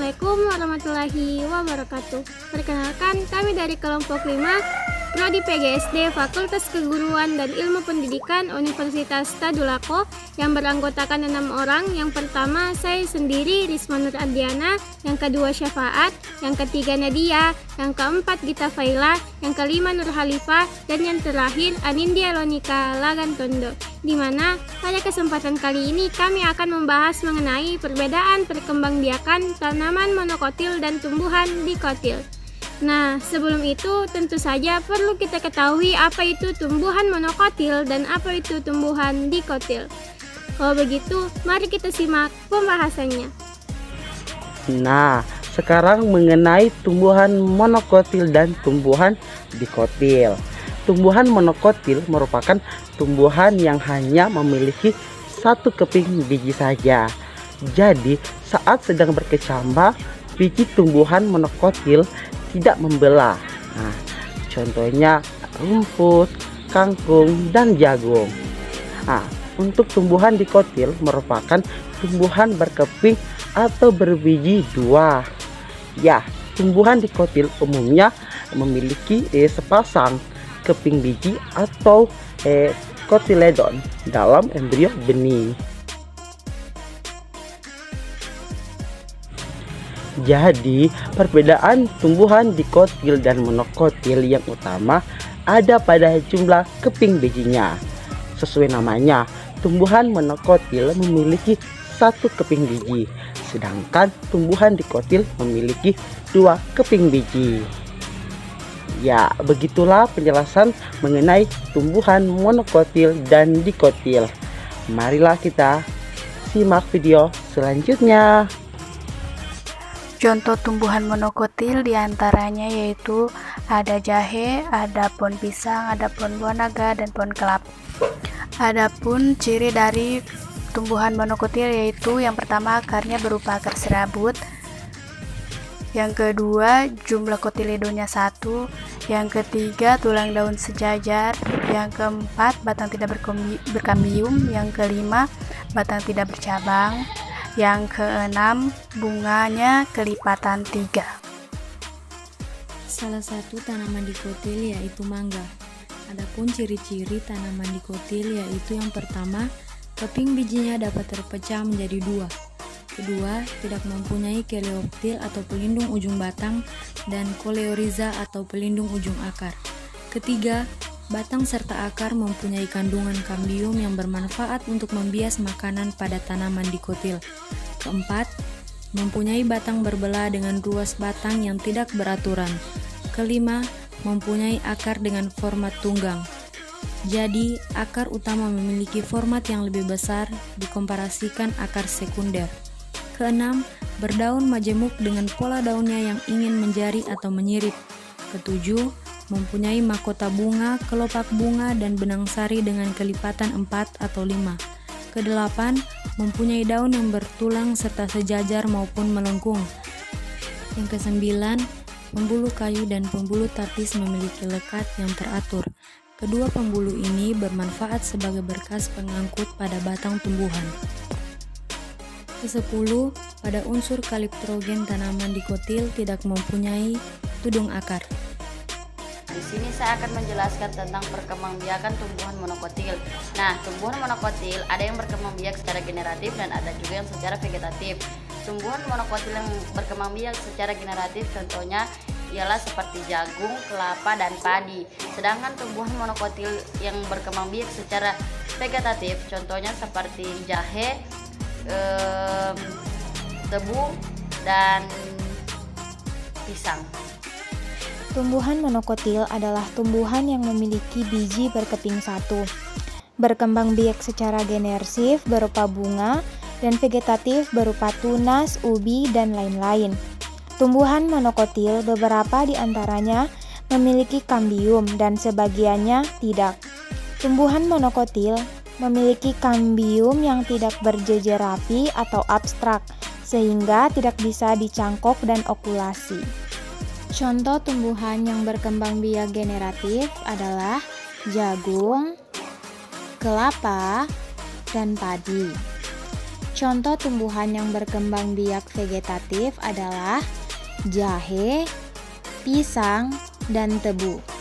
Assalamualaikum warahmatullahi wabarakatuh. Perkenalkan, kami dari kelompok 5 Prodi PGSD Fakultas Keguruan dan Ilmu Pendidikan Universitas Tadulako yang beranggotakan 6 orang. Yang pertama saya sendiri, Risma Nur Ardiana. Yang kedua Syafaat. Yang ketiga Nadia. Yang keempat Gita Faila. Yang kelima Nur Halifah. Dan yang terakhir Anindya Lonika Lagantondo. Di mana pada kesempatan kali ini kami akan membahas mengenai perbedaan perkembangbiakan tanaman monokotil dan tumbuhan dikotil. Nah, sebelum itu tentu saja perlu kita ketahui apa itu tumbuhan monokotil dan apa itu tumbuhan dikotil. Kalau begitu, mari kita simak pembahasannya. Nah, sekarang mengenai tumbuhan monokotil dan tumbuhan dikotil. Tumbuhan monokotil merupakan tumbuhan yang hanya memiliki satu keping biji saja. Jadi, saat sedang berkecambah, biji tumbuhan monokotil tidak membelah. Nah, contohnya rumput, kangkung, dan jagung. Nah, untuk tumbuhan dikotil merupakan tumbuhan berkeping atau berbiji dua. Ya, tumbuhan dikotil umumnya memiliki sepasang keping biji atau kotiledon dalam embrio benih. Jadi, perbedaan tumbuhan dikotil dan monokotil yang utama ada pada jumlah keping bijinya. Sesuai namanya, tumbuhan monokotil memiliki satu keping biji, sedangkan tumbuhan dikotil memiliki dua keping biji. Ya, begitulah penjelasan mengenai tumbuhan monokotil dan dikotil. Marilah kita simak video selanjutnya. Contoh tumbuhan monokotil diantaranya yaitu ada jahe, ada pohon pisang, ada pohon buah naga, dan pohon kelapa. Adapun ciri dari tumbuhan monokotil yaitu yang pertama akarnya berupa akar serabut, yang kedua jumlah kotiledonya 1, yang ketiga tulang daun sejajar, yang keempat batang tidak berkambium, yang kelima batang tidak bercabang, yang keenam bunganya kelipatan 3. Salah satu tanaman dikotil yaitu mangga. Adapun ciri-ciri tanaman dikotil yaitu yang pertama, keping bijinya dapat terpecah menjadi 2. Kedua, tidak mempunyai keleoptil atau pelindung ujung batang dan koleoriza atau pelindung ujung akar. Ketiga, batang serta akar mempunyai kandungan kambium yang bermanfaat untuk membias makanan pada tanaman dikotil. Keempat, mempunyai batang berbelah dengan ruas batang yang tidak beraturan. Kelima, mempunyai akar dengan format tunggang. Jadi, akar utama memiliki format yang lebih besar dikomparasikan akar sekunder. Keenam, berdaun majemuk dengan pola daunnya yang ingin menjari atau menyirip. Ketujuh, mempunyai mahkota bunga, kelopak bunga, dan benang sari dengan kelipatan 4 atau 5. Kedelapan, mempunyai daun yang bertulang serta sejajar maupun melengkung. Yang kesembilan, pembuluh kayu dan pembuluh tapis memiliki lekat yang teratur. Kedua pembuluh ini bermanfaat sebagai berkas pengangkut pada batang tumbuhan. Ke-10, pada unsur kaliptrogen tanaman dikotil tidak mempunyai tudung akar. Di sini saya akan menjelaskan tentang perkembangbiakan tumbuhan monokotil. Nah, tumbuhan monokotil ada yang berkembangbiak secara generatif dan ada juga yang secara vegetatif. Tumbuhan monokotil yang berkembangbiak secara generatif contohnya ialah seperti jagung, kelapa, dan padi. Sedangkan tumbuhan monokotil yang berkembangbiak secara vegetatif contohnya seperti jahe, tebu, dan pisang. Tumbuhan monokotil adalah tumbuhan yang memiliki biji berkeping 1, berkembang biak secara genersif berupa bunga, dan vegetatif berupa tunas, ubi, dan lain-lain. Tumbuhan monokotil beberapa di antaranya memiliki kambium dan sebagiannya tidak. Tumbuhan monokotil memiliki kambium yang tidak berjejer rapi atau abstrak, sehingga tidak bisa dicangkok dan okulasi. Contoh tumbuhan yang berkembang biak generatif adalah jagung, kelapa, dan padi. Contoh tumbuhan yang berkembang biak vegetatif adalah jahe, pisang, dan tebu.